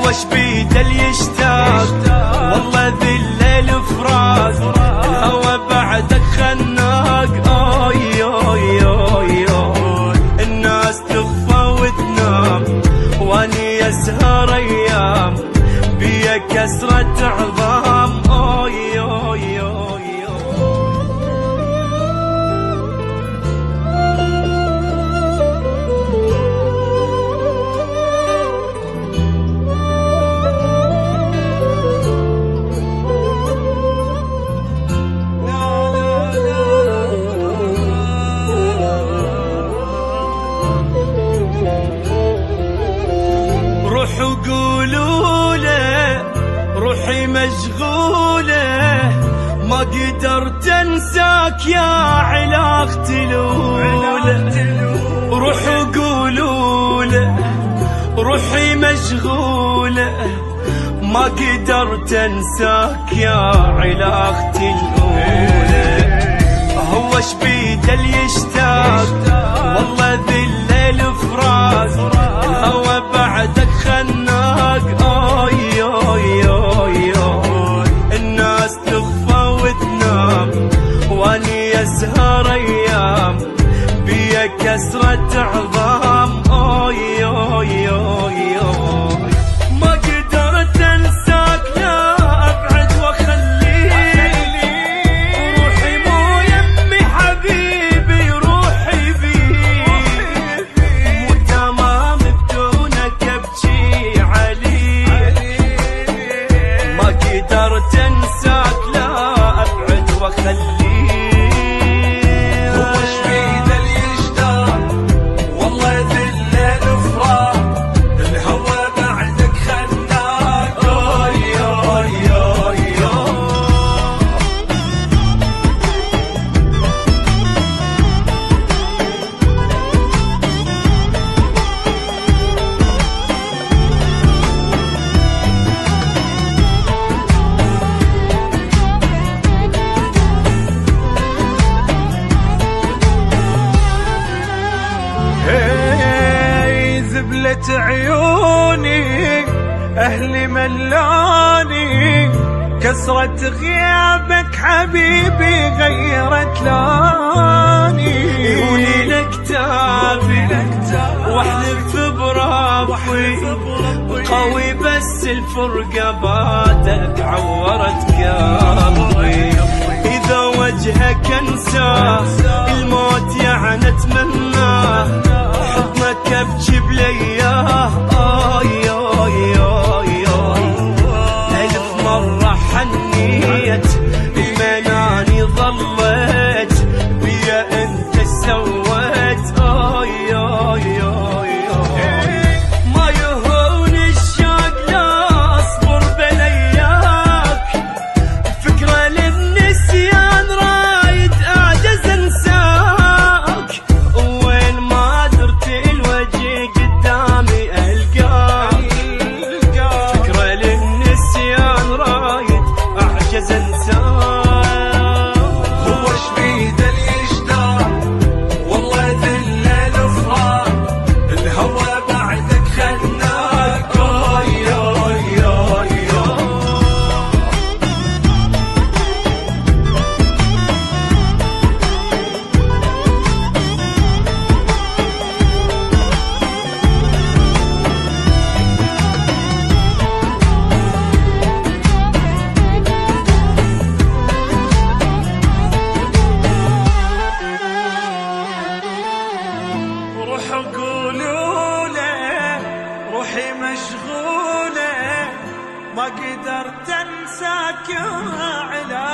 هو شبيد اللي يشتاق والله ذي الليل فراق الهوى بعدك خناق. اوي اوي اوي اوي الناس تخفى وتنام واني اسهر ايام بيا كسرة عظام. اوي اوي اوي روحوا قولوا له روحي مشغولة ما قدرت انساك يا علاقتي الأولى. روحوا قولوا له روحي مشغولة ما قدرت انساك يا علاقتي الأولى. هو شبيد اللي يشتاق والله ذي الليل فراق الهوى بعدك خناق. اوي اوي اوي اوي الناس تخفى وتنام واني اسهر ايام بيا كسرة عظام. اوي اوي اوي اوي ما قدرت انساك لا ابعد واخليك روحي مو يمي حبيبي روحي بيك مو تمام بدونك ابكي عليك. ما قدرت انساك لا ابعد واخليك. هو شبيد اللي يشتاق والله ذي الليل فراق الهوى بعدك خناق. اوي اوي اوي زبلة عيوني أهلي ملاني كسرة غيابك حبيبي غيرت لاني. يقولي لك تابي واحلف بربي قوي بس الفرقة بعدك عورت قلبي. إذا وجهك انساه الموت يعني اتمناه حضنك ابكي بلياه. اوي اوي اوي اوي الف مرة حنيت بمناني ظليت بيا انت سويت. اوي اوي اوي اوي ما يهون الشوق لا اصبر بلياك فكرة للنسيان رايد اعجز انساك وين ما درت الوجه قدامي القاك. فكرة للنسيان رايد اعجز انساك. هو شبيد اللي يشتاق والله ذي الليل فراق الهوى بعدك خناق. اوي اوي اوي روحوا قولوا له روحي مشغولة ما قدرت انساك يا علاقتي